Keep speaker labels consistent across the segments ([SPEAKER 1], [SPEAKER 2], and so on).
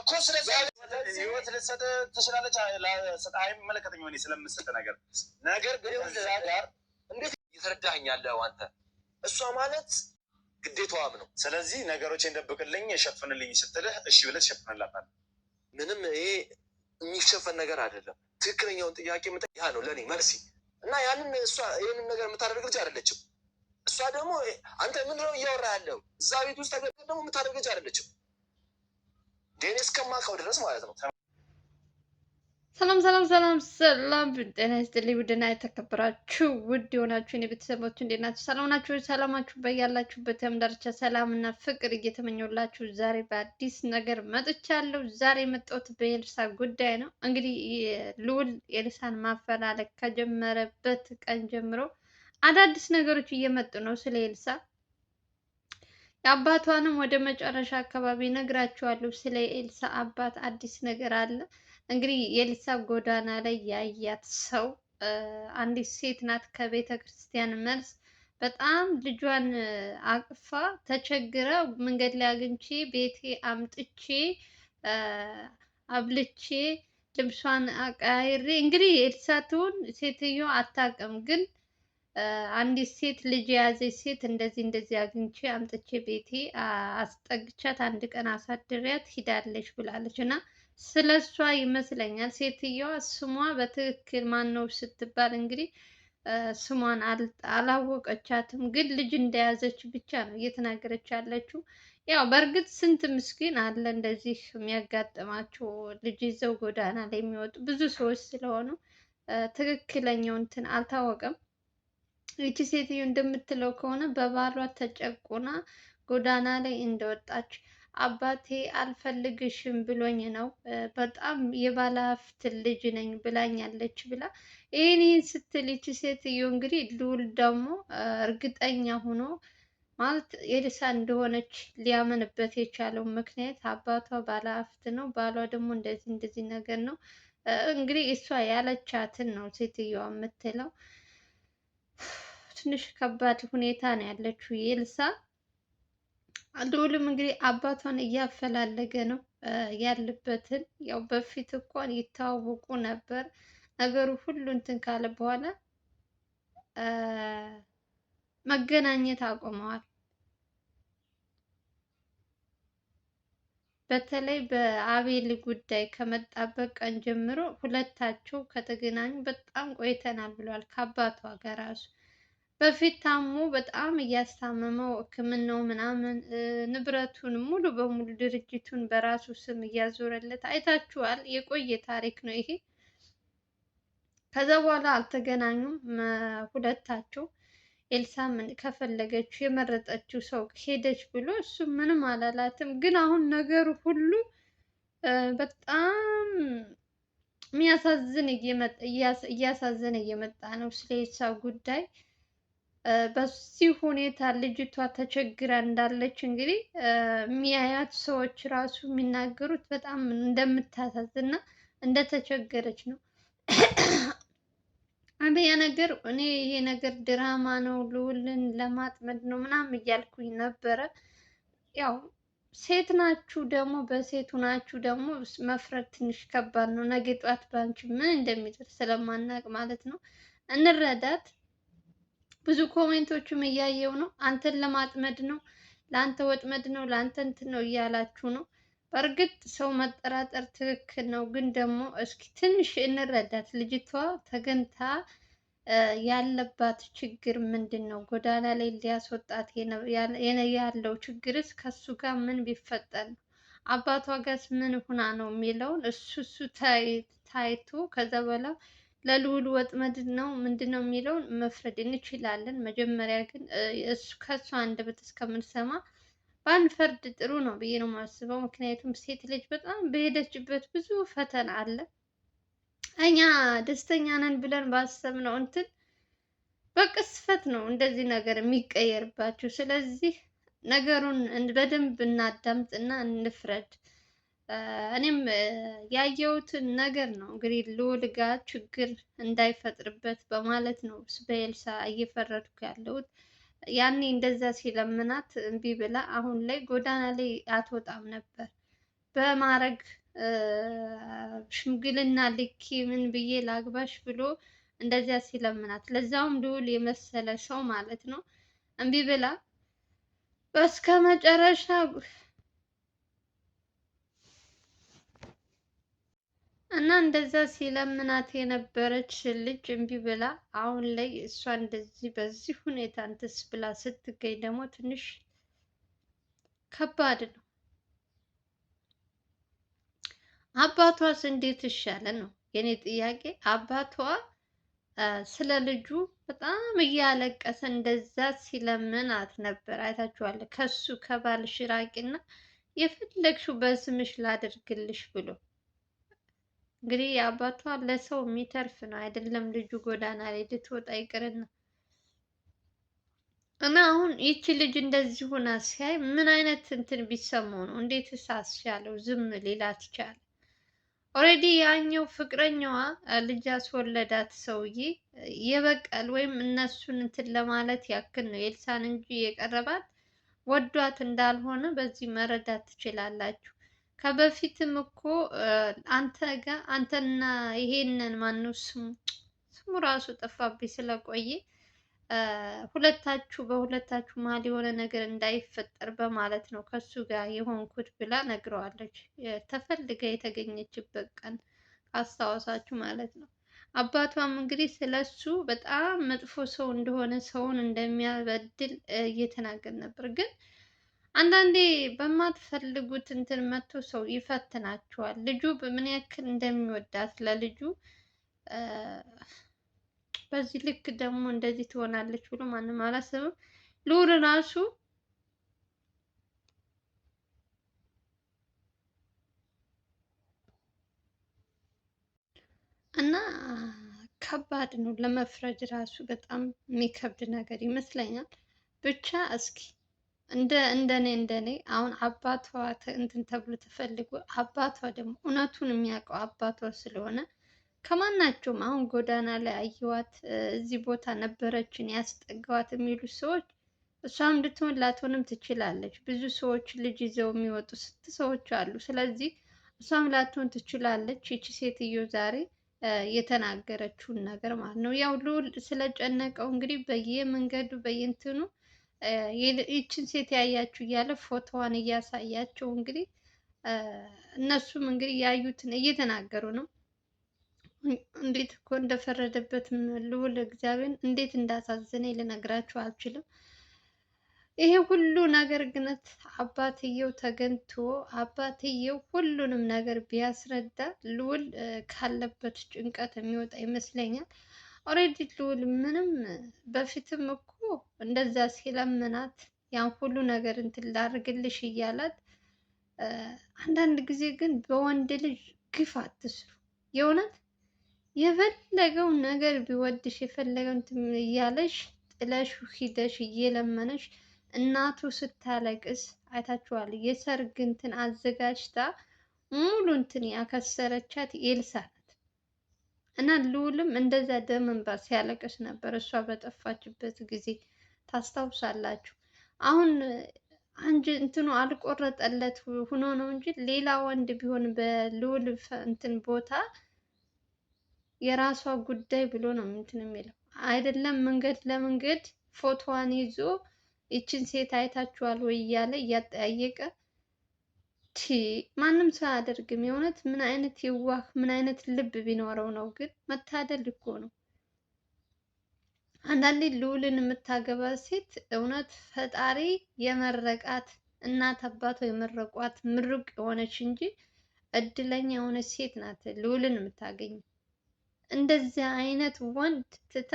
[SPEAKER 1] እኮ ስለዚህ ህይወት ልትሰጥ ትችላለች። አይመለከተኝም እኔ ስለምትሰጥ ነገር ግን እዛ ጋር እንዴት እየተረዳኸኝ ያለው አንተ? እሷ ማለት ግዴታዋም ነው። ስለዚህ ነገሮችን ደብቅልኝ የሸፍንልኝ ስትልህ እሺ ብለህ ትሸፍንላታለህ። ምንም ይሄ የሚሸፈን ነገር አይደለም። ትክክለኛውን ጥያቄ ያ ነው ለእኔ መልሲ እና ያንን እሷ ይህንን ነገር የምታደርግ ልጅ አይደለችም። እሷ ደግሞ አንተ ምንድን ነው እያወራህ ያለው? እዛ ቤት ውስጥ ደግሞ የምታደርግ ልጅ አይደለችም። እኔ እስከማውቀው ድረስ ማለት ነው።
[SPEAKER 2] ሰላም ሰላም ሰላም ሰላም፣ ጤና ይስጥልኝ ውድና የተከበራችሁ ውድ የሆናችሁ የኔ ቤተሰቦች እንዴት ናችሁ? ሰላም ናችሁ? ሰላማችሁ በያላችሁበት ዳርቻ ሰላም እና ፍቅር እየተመኘሁላችሁ ዛሬ በአዲስ ነገር መጥቻለሁ። ዛሬ የመጣሁት በኤልሳ ጉዳይ ነው። እንግዲህ ልዑል ኤልሳን ማፈላለግ ከጀመረበት ቀን ጀምሮ አዳዲስ ነገሮች እየመጡ ነው ስለ ኤልሳ። የአባቷንም ወደ መጨረሻ አካባቢ ነግራችኋለሁ። ስለ ኤልሳ አባት አዲስ ነገር አለ። እንግዲህ የኤልሳ ጎዳና ላይ ያያት ሰው አንዲት ሴት ናት። ከቤተ ክርስቲያን መልስ በጣም ልጇን አቅፋ ተቸግረ መንገድ ላይ አግኝቼ ቤቴ አምጥቼ አብልቼ ልብሷን አቃይሬ እንግዲህ ኤልሳ ትሁን ሴትዮ አታውቅም፣ ግን አንዲት ሴት ልጅ የያዘች ሴት እንደዚህ አግኝቼ አምጥቼ ቤቴ አስጠግቻት አንድ ቀን አሳድሪያት ሂዳለች ብላለች። እና ስለሷ ይመስለኛል ሴትየዋ ስሟ በትክክል ማን ነው ስትባል እንግዲህ ስሟን አላወቀቻትም፣ ግን ልጅ እንደያዘች ብቻ ነው እየተናገረች ያለችው። ያው በእርግጥ ስንት ምስኪን አለ እንደዚህ የሚያጋጥማቸው ልጅ ይዘው ጎዳና ላይ የሚወጡ ብዙ ሰዎች ስለሆኑ ትክክለኛው እንትን አልታወቀም። ይቺ ሴትዮ እንደምትለው ከሆነ በባሏ ተጨቁና ጎዳና ላይ እንደወጣች አባቴ አልፈልግሽም ብሎኝ ነው በጣም የባለ ሀብት ልጅ ነኝ ብላኛለች ብላ ይህን ስትል ይቺ ሴትዮ እንግዲህ ልዑል ደግሞ እርግጠኛ ሆኖ ማለት ኤልሳ እንደሆነች ሊያምንበት የቻለው ምክንያት አባቷ ባለ ሀብት ነው፣ ባሏ ደግሞ እንደዚህ ነገር ነው። እንግዲህ እሷ ያለቻትን ነው ሴትዮዋ የምትለው። ትንሽ ከባድ ሁኔታ ነው ያለችው ኤልሳ። ልዑልም እንግዲህ አባቷን እያፈላለገ ነው ያለበትን። ያው በፊት እንኳን ይተዋወቁ ነበር። ነገሩ ሁሉ እንትን ካለ በኋላ መገናኘት አቁመዋል። በተለይ በአቤል ጉዳይ ከመጣበት ቀን ጀምሮ ሁለታቸው ከተገናኙ በጣም ቆይተናል ብለዋል። ከአባቷ ጋር ራሱ በፊት ታሞ በጣም እያስታመመው ሕክምናው ምናምን ንብረቱን ሙሉ በሙሉ ድርጅቱን በራሱ ስም እያዞረለት አይታችኋል። የቆየ ታሪክ ነው ይሄ። ከዛ በኋላ አልተገናኙም ሁለታቸው። ኤልሳም ከፈለገችው የመረጠችው ሰው ሄደች ብሎ እሱ ምንም አላላትም። ግን አሁን ነገሩ ሁሉ በጣም የሚያሳዝን እያሳዘነ እየመጣ ነው። ስለ ኤልሳ ጉዳይ በዚህ ሁኔታ ልጅቷ ተቸግራ እንዳለች እንግዲህ የሚያያት ሰዎች ራሱ የሚናገሩት በጣም እንደምታሳዝና እንደተቸገረች ነው። አንደኛ ነገር እኔ ይሄ ነገር ድራማ ነው ልዑልን ለማጥመድ ነው ምናምን እያልኩኝ ነበረ። ያው ሴት ናችሁ ደግሞ በሴቱ ናችሁ ደግሞ መፍረድ ትንሽ ከባድ ነው። ነገ ጧት ባንቺ ምን እንደሚደርስ ስለማናቅ ማለት ነው። እንረዳት። ብዙ ኮሜንቶችም እያየው ነው። አንተን ለማጥመድ ነው፣ ለአንተ ወጥመድ ነው፣ ለአንተ እንትን ነው እያላችሁ ነው። በእርግጥ ሰው መጠራጠር ትክክል ነው፣ ግን ደግሞ እስኪ ትንሽ እንረዳት። ልጅቷ ተገንታ ያለባት ችግር ምንድን ነው? ጎዳና ላይ ሊያስወጣት ያለው ችግርስ ከሱ ጋር ምን ቢፈጠር ነው? አባቷ ጋርስ ምን ሁና ነው የሚለውን እሱ ታይቶ ከዛ በኋላ ለልዑል ወጥመድ ነው ምንድን ነው የሚለውን መፍረድ እንችላለን። መጀመሪያ ግን ከእሱ አንደበት እስከምንሰማ ባንፈርድ ጥሩ ነው ብዬ ነው የማስበው። ምክንያቱም ሴት ልጅ በጣም በሄደችበት ብዙ ፈተና አለ። እኛ ደስተኛ ነን ብለን ባሰብነው እንትን በቅስፈት ነው እንደዚህ ነገር የሚቀየርባችሁ። ስለዚህ ነገሩን በደንብ እናዳምጥና እንፍረድ። እኔም ያየሁትን ነገር ነው እንግዲህ ልዑል ጋር ችግር እንዳይፈጥርበት በማለት ነው በኤልሳ እየፈረድኩ ያለሁት። ያኔ እንደዛ ሲለምናት እምቢ ብላ አሁን ላይ ጎዳና ላይ አትወጣም ነበር። በማረግ ሽምግልና ልኬ ምን ብዬ ላግባሽ ብሎ እንደዚያ ሲለምናት፣ ለዛውም ልዑል የመሰለ ሰው ማለት ነው። እምቢ ብላ በስከ መጨረሻ እና እንደዛ ሲለምናት የነበረች ልጅ እምቢ ብላ አሁን ላይ እሷ እንደዚህ በዚህ ሁኔታ እንትስ ብላ ስትገኝ ደግሞ ትንሽ ከባድ ነው። አባቷስ እንዴት ይሻለ ነው የኔ ጥያቄ። አባቷ ስለ ልጁ በጣም እያለቀሰ እንደዛ ሲለምናት ነበር። አይታችኋል። ከሱ ከባልሽ ራቂና የፈለግሽው በስምሽ ላደርግልሽ ብሎ እንግዲህ አባቷ ለሰው የሚተርፍ ነው አይደለም። ልጁ ጎዳና ላይ ልትወጣ ይቅርና እና አሁን ይቺ ልጅ እንደዚህ ሆና ሲያይ ምን አይነት እንትን ቢሰማው ነው? እንዴት ሳስቻለው ዝም ሊላት ይቻላል? ኦልሬዲ ያኛው ፍቅረኛዋ ልጅ ያስወለዳት ሰውዬ የበቀል ወይም እነሱን እንትን ለማለት ያክል ነው ኤልሳን እንጂ የቀረባት ወዷት እንዳልሆነ በዚህ መረዳት ትችላላችሁ። ከበፊትም እኮ አንተ ጋር አንተና ይሄንን ማነው ስሙ ራሱ ጠፋብኝ ስለቆየ በሁለታችሁ መሀል የሆነ ነገር እንዳይፈጠር በማለት ነው ከሱ ጋር የሆንኩት ብላ ነግረዋለች። ተፈልጋ የተገኘችበት ቀን ካስታወሳችሁ ማለት ነው። አባቷም እንግዲህ ስለሱ በጣም መጥፎ ሰው እንደሆነ ሰውን እንደሚያበድል እየተናገር ነበር። ግን አንዳንዴ በማትፈልጉት እንትን መጥቶ ሰው ይፈትናችኋል። ልጁ በምን ያክል እንደሚወዳት ለልጁ በዚህ ልክ ደግሞ እንደዚህ ትሆናለች ብሎ ማንም አላሰብም። ልዑል ራሱ እና ከባድ ነው ለመፍረድ ራሱ በጣም የሚከብድ ነገር ይመስለኛል። ብቻ እስኪ እንደኔ አሁን አባቷ እንትን ተብሎ ተፈልጎ አባቷ ደግሞ እውነቱን የሚያውቀው አባቷ ስለሆነ ከማናቸውም አሁን ጎዳና ላይ አየዋት እዚህ ቦታ ነበረችን ያስጠጋዋት የሚሉ ሰዎች እሷም እንድትሆን ላትሆንም ትችላለች። ብዙ ሰዎች ልጅ ይዘው የሚወጡ ሰዎች አሉ። ስለዚህ እሷም ላትሆን ትችላለች። ይቺ ሴትዮ ዛሬ የተናገረችውን ነገር ማለት ነው። ያው ልዑል ስለጨነቀው እንግዲህ በየመንገዱ በየእንትኑ ይችን ሴት ያያችሁ እያለ ፎቶዋን እያሳያቸው እንግዲህ እነሱም እንግዲህ ያዩትን እየተናገሩ ነው። እንዴት እኮ እንደፈረደበት ልዑል እግዚአብሔር እንዴት እንዳሳዘነ ልነግራችሁ አልችልም። ይሄ ሁሉ ነገር ግነት አባትየው ተገንቶ አባትየው ሁሉንም ነገር ቢያስረዳ ልዑል ካለበት ጭንቀት የሚወጣ ይመስለኛል። ኦልሬዲ ልዑል ምንም በፊትም እኮ እንደዛ ሲለምናት ያን ሁሉ ነገር እንትን ላድርግልሽ እያላት፣ አንዳንድ ጊዜ ግን በወንድ ልጅ ግፍ አትስሩ። የእውነት የፈለገው ነገር ቢወድሽ የፈለገው እንትን እያለሽ ጥለሽ ሂደሽ እየለመነሽ እናቱ ስታለቅስ አይታችኋል። የሰርግ እንትን አዘጋጅታ ሙሉ እንትን ያከሰረቻት ኤልሳ ናት። እና ልዑልም እንደዛ ደም እንባ ሲያለቅስ ነበር እሷ በጠፋችበት ጊዜ ታስታውሳላችሁ። አሁን እንትኑ አልቆረጠለት ሆኖ ነው እንጂ ሌላ ወንድ ቢሆን በልዑል እንትን ቦታ የራሷ ጉዳይ ብሎ ነው እንትን የሚለው አይደለም። መንገድ ለመንገድ ፎቶዋን ይዞ ይችን ሴት አይታችኋል ወይ እያለ እያጠያየቀ ማንም ሰው አያደርግም። የእውነት ምን አይነት የዋህ ምን አይነት ልብ ቢኖረው ነው? ግን መታደል እኮ ነው። አንዳንዴ ልዑልን የምታገባ ሴት እውነት ፈጣሪ የመረቃት እናት አባቷ የመረቋት ምሩቅ የሆነች እንጂ እድለኛ የሆነች ሴት ናት ልዑልን የምታገኘው። እንደዚህ አይነት ወንድ ትታ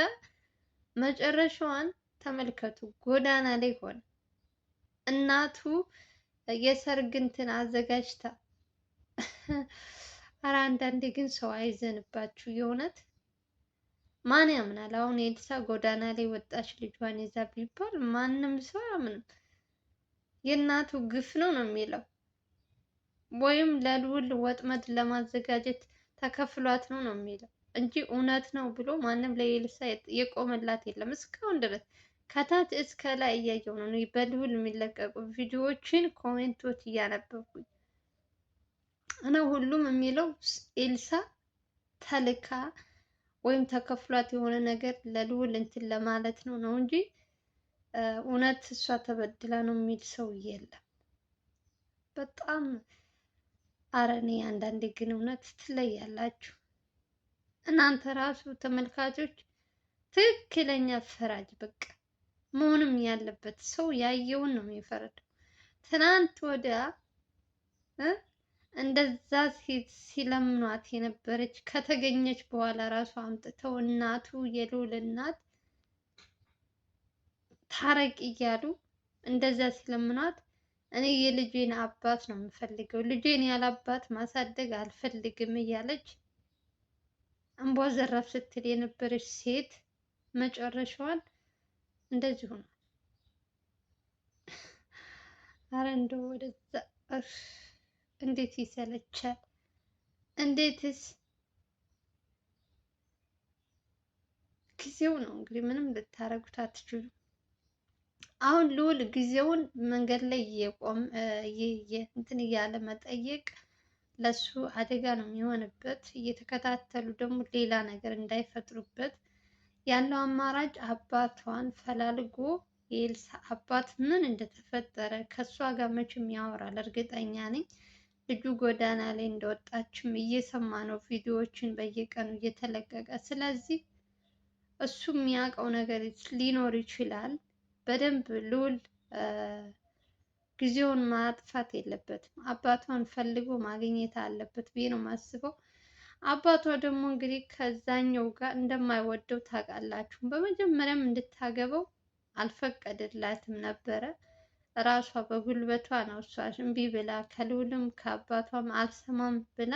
[SPEAKER 2] መጨረሻዋን ተመልከቱ። ጎዳና ላይ ሆነ እናቱ የሰርግ እንትን አዘጋጅታ። ኧረ አንዳንዴ ግን ሰው አይዘንባችሁ የእውነት ማን ያምናል? አሁን ኤልሳ ጎዳና ላይ ወጣች ልጇን ይዛ ቢባል ማንም ሰው አያምንም። የእናቱ ግፍ ነው ነው የሚለው፣ ወይም ለልዑል ወጥመድ ለማዘጋጀት ተከፍሏት ነው ነው የሚለው እንጂ እውነት ነው ብሎ ማንም ለኤልሳ የቆመላት የለም እስካሁን ድረስ። ከታች እስከ ላይ እያየው ነው በልዑል የሚለቀቁ ቪዲዮዎችን ኮሜንቶች እያነበብኩኝ እና ሁሉም የሚለው ኤልሳ ተልካ ወይም ተከፍሏት የሆነ ነገር ለልዑል እንትን ለማለት ነው እንጂ እውነት እሷ ተበድላ ነው የሚል ሰው የለም። በጣም አረኔ አንዳንዴ ግን እውነት ትለያላችሁ እናንተ ራሱ ተመልካቾች፣ ትክክለኛ ፈራጅ በቃ መሆንም ያለበት ሰው ያየውን ነው የሚፈረደው። ትናንት ወዲያ እንደዛ ሲለምኗት የነበረች ከተገኘች በኋላ ራሱ አምጥተው እናቱ የልዑል እናት ታረቂ እያሉ እንደዛ ሲለምኗት እኔ የልጄን አባት ነው የምፈልገው፣ ልጄን ያለ አባት ማሳደግ አልፈልግም እያለች እንቧ ዘራፍ ስትል የነበረች ሴት መጨረሻዋን እንደዚህ ሆኗል። አረ እንደው ወደዛ እንዴት ይሰለቻል! እንዴትስ ጊዜው ነው እንግዲህ ምንም ልታረጉት አትችሉም። አሁን ልዑል ጊዜውን መንገድ ላይ እንትን እያለ መጠየቅ ለሱ አደጋ ነው የሚሆንበት። እየተከታተሉ ደግሞ ሌላ ነገር እንዳይፈጥሩበት ያለው አማራጭ አባቷን ፈላልጎ የኤልሳ አባት ምን እንደተፈጠረ ከእሷ ጋር መቼም ያወራል እርግጠኛ ነኝ። ልጁ ጎዳና ላይ እንደወጣችም እየሰማ ነው፣ ቪዲዮዎችን በየቀኑ እየተለቀቀ። ስለዚህ እሱ የሚያውቀው ነገር ሊኖር ይችላል። በደንብ ልዑል ጊዜውን ማጥፋት የለበትም። አባቷን ፈልጎ ማግኘት አለበት ብዬ ነው የማስበው። አባቷ ደግሞ እንግዲህ ከዛኛው ጋር እንደማይወደው ታውቃላችሁ። በመጀመሪያም እንድታገባው አልፈቀደላትም ነበረ። ራሷ በጉልበቷ ነው እሷ እምቢ ብላ ከልዑልም ከአባቷም አልሰማም ብላ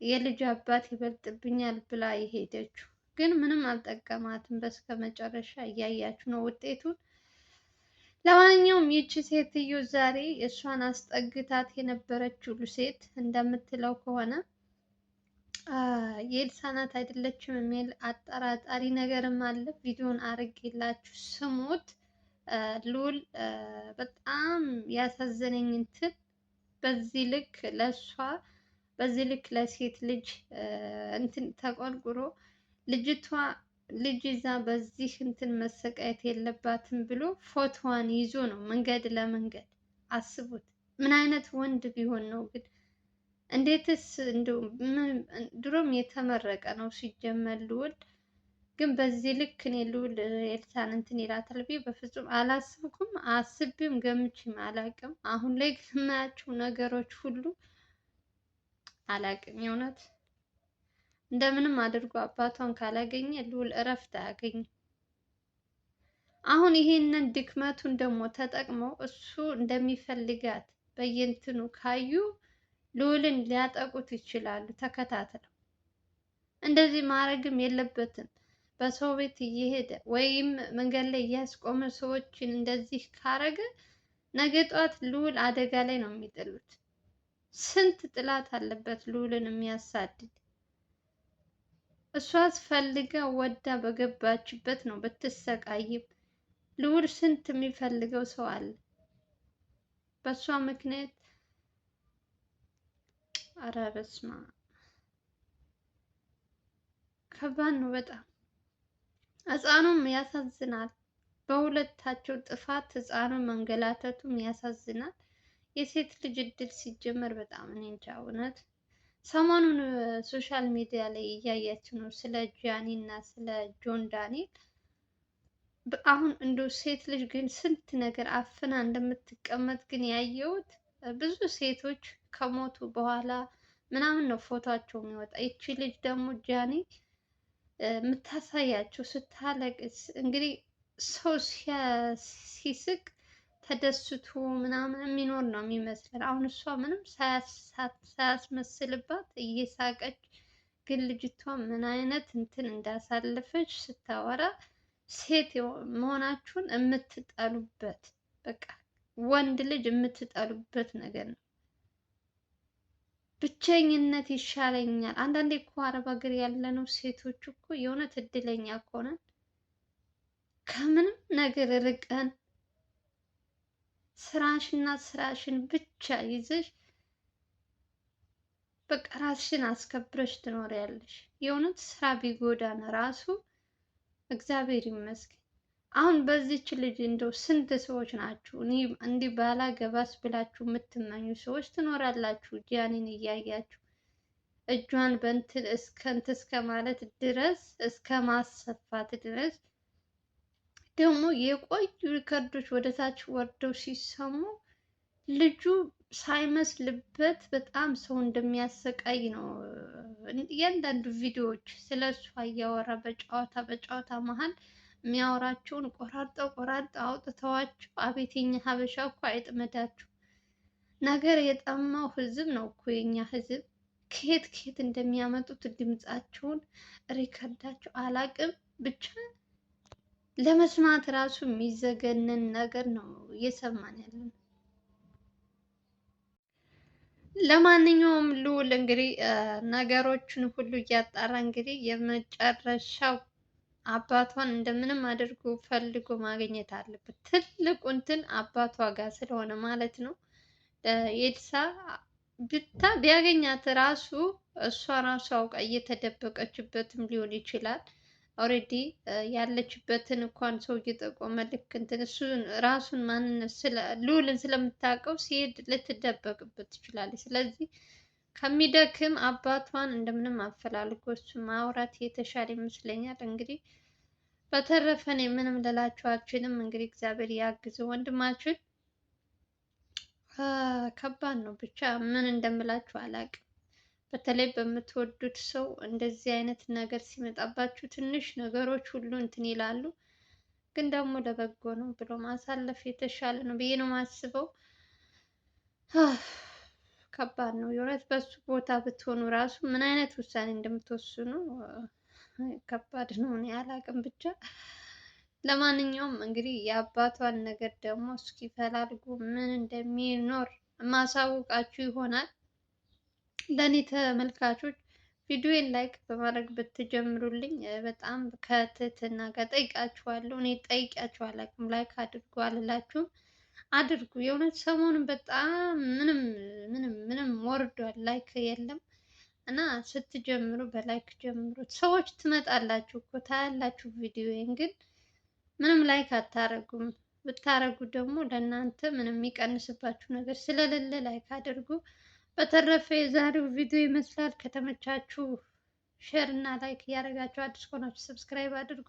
[SPEAKER 2] የልጅ አባት ይበልጥብኛል ብላ የሄደችው ግን ምንም አልጠቀማትም። በስከ መጨረሻ እያያችሁ ነው ውጤቱን። ለማንኛውም ይቺ ሴትዮ ዛሬ እሷን አስጠግታት የነበረችው ሴት እንደምትለው ከሆነ የኤልሳ ናት አይደለችም የሚል አጠራጣሪ ነገርም አለ። ቪዲዮን አርጌላችሁ ስሙት። ልዑል በጣም ያሳዘነኝ እንትን በዚህ ልክ ለእሷ በዚህ ልክ ለሴት ልጅ እንትን ተቆርቁሮ ልጅቷ ልጅ ይዛ በዚህ እንትን መሰቃየት የለባትም ብሎ ፎቶዋን ይዞ ነው መንገድ ለመንገድ። አስቡት ምን አይነት ወንድ ቢሆን ነው ግን? እንዴትስ እንደው ድሮም የተመረቀ ነው ሲጀመር ልዑል። ግን በዚህ ልክ እኔ ልዑል ኤልሳን እንትን ይላታል ብዬ በፍጹም አላስብኩም። አስቤም ገምቼም አላቅም። አሁን ላይ ግን የማያቸው ነገሮች ሁሉ አላቅም የእውነት እንደምንም አድርጎ አባቷን ካላገኘ ልዑል እረፍት አያገኝም። አሁን ይሄንን ድክመቱን ደግሞ ተጠቅመው እሱ እንደሚፈልጋት በየእንትኑ ካዩ ልዑልን ሊያጠቁት ይችላሉ ተከታትለው። እንደዚህ ማድረግም የለበትም። በሰው ቤት እየሄደ ወይም መንገድ ላይ እያስቆመ ሰዎችን እንደዚህ ካረገ ነገ ጧት ልዑል አደጋ ላይ ነው የሚጥሉት። ስንት ጥላት አለበት ልዑልን የሚያሳድድ። እሷ ፈልጋ ወዳ በገባችበት ነው ብትሰቃይም። ልዑል ስንት የሚፈልገው ሰው አለ በእሷ ምክንያት። ኧረ በስመ አብ ከባድ ነው በጣም። ሕፃኑም ያሳዝናል። በሁለታቸው ጥፋት ሕፃኑ መንገላተቱም ያሳዝናል። የሴት ልጅ እድል ሲጀመር በጣም እኔ እንጃ እውነት። ሰሞኑን ሶሻል ሚዲያ ላይ እያያችሁ ነው ስለ ጃኒ እና ስለ ጆን ዳንኤል። አሁን እንደው ሴት ልጅ ግን ስንት ነገር አፍና እንደምትቀመጥ ግን ያየሁት ብዙ ሴቶች ከሞቱ በኋላ ምናምን ነው ፎቶቸው የሚወጣ። ይቺ ልጅ ደግሞ ጃኒ የምታሳያቸው ስታለቅስ እንግዲህ ሰው ሲስቅ ተደስቶ ምናምን የሚኖር ነው የሚመስለን። አሁን እሷ ምንም ሳያስመስልባት እየሳቀች ግን ልጅቷ ምን አይነት እንትን እንዳሳለፈች ስታወራ ሴት መሆናችሁን የምትጠሉበት በቃ ወንድ ልጅ የምትጠሉበት ነገር ነው። ብቸኝነት ይሻለኛል። አንዳንዴ እኮ አረብ ሀገር ያለነው ሴቶች እኮ የእውነት እድለኛ እኮ ነን። ከምንም ነገር ርቀን ስራሽና ስራሽን ብቻ ይዘሽ በቃ ራስሽን አስከብረሽ ትኖሪያለሽ። የእውነት ስራ ቢጎዳን ራሱ እግዚአብሔር ይመስገን። አሁን በዚች ልጅ እንደው ስንት ሰዎች ናችሁ እንዲህ ባላገባስ ብላችሁ የምትመኙ ሰዎች ትኖራላችሁ። ጂያኒን እያያችሁ እጇን በእንትን እስከ ማለት ድረስ እስከ ማሰፋት ድረስ ደግሞ የቆዩ ሪከርዶች ወደ ታች ወርደው ሲሰሙ ልጁ ሳይመስልበት በጣም ሰው እንደሚያሰቃይ ነው። እያንዳንዱ ቪዲዮዎች ስለ እሷ እያወራ በጨዋታ መሀል የሚያወራቸውን ቆራርጠው አውጥተዋቸው፣ አቤት የኛ ሀበሻ እኮ አይጥመዳችሁ። ነገር የጠማው ህዝብ ነው እኮ የኛ ህዝብ። ከየት እንደሚያመጡት ድምፃቸውን ሪከርዳቸው አላቅም ብቻ ለመስማት ራሱ የሚዘገንን ነገር ነው እየሰማን ያለን። ለማንኛውም ልዑል እንግዲህ ነገሮችን ሁሉ እያጣራ እንግዲህ የመጨረሻው አባቷን እንደምንም አድርጎ ፈልጎ ማግኘት አለበት። ትልቁ እንትን አባቷ ጋር ስለሆነ ማለት ነው። ኤልሳ ቢያገኛት ራሱ እሷ ራሱ አውቃ እየተደበቀችበትም ሊሆን ይችላል። ኦልሬዲ ያለችበትን እንኳን ሰው እየጠቆመ ልክ እንትን እሱ ራሱን ማንነት ልዑልን ስለምታውቀው ሲሄድ ልትደበቅበት ትችላለች። ስለዚህ ከሚደክም አባቷን እንደምንም አፈላልጎ እሱ ማውራት የተሻለ ይመስለኛል። እንግዲህ በተረፈ እኔ ምንም ልላችሁ አልችልም። እንግዲህ እግዚአብሔር ያግዘው ወንድማችን። ከባድ ነው ብቻ ምን እንደምላችሁ አላውቅም። በተለይ በምትወዱት ሰው እንደዚህ አይነት ነገር ሲመጣባችሁ ትንሽ ነገሮች ሁሉ እንትን ይላሉ። ግን ደግሞ ለበጎ ነው ብሎ ማሳለፍ የተሻለ ነው ብዬ ነው የማስበው። ከባድ ነው የእውነት። በሱ ቦታ ብትሆኑ ራሱ ምን አይነት ውሳኔ እንደምትወስኑ ከባድ ነው። እኔ አላውቅም ብቻ። ለማንኛውም እንግዲህ የአባቷን ነገር ደግሞ እስኪ ፈላልጎ ምን እንደሚኖር ማሳውቃችሁ ይሆናል። ለእኔ ተመልካቾች ቪዲዮን ላይክ በማድረግ ብትጀምሩልኝ በጣም ከትህትና ጋር ጠይቃችኋለሁ። እኔ ጠይቂያችሁ አላውቅም። ላይክ አድርጉ አልላችሁም፣ አድርጉ። የእውነት ሰሞኑን በጣም ምንም ወርዷል፣ ላይክ የለም እና ስትጀምሩ በላይክ ጀምሩት። ሰዎች ትመጣላችሁ እኮ ታያላችሁ ቪዲዮን፣ ግን ምንም ላይክ አታረጉም። ብታረጉ ደግሞ ለእናንተ ምንም የሚቀንስባችሁ ነገር ስለሌለ ላይክ አድርጉ። በተረፈ የዛሬው ቪዲዮ ይመስላል። ከተመቻችሁ ሼር እና ላይክ እያደረጋችሁ አዲስ ከሆናችሁ ሰብስክራይብ አድርጉ።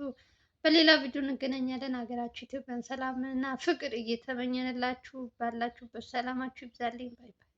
[SPEAKER 2] በሌላ ቪዲዮ እንገናኛለን። ሀገራችሁ ኢትዮጵያን ሰላም እና ፍቅር እየተመኘንላችሁ ባላችሁበት ሰላማችሁ ይብዛልኝ። ባይ ባይ።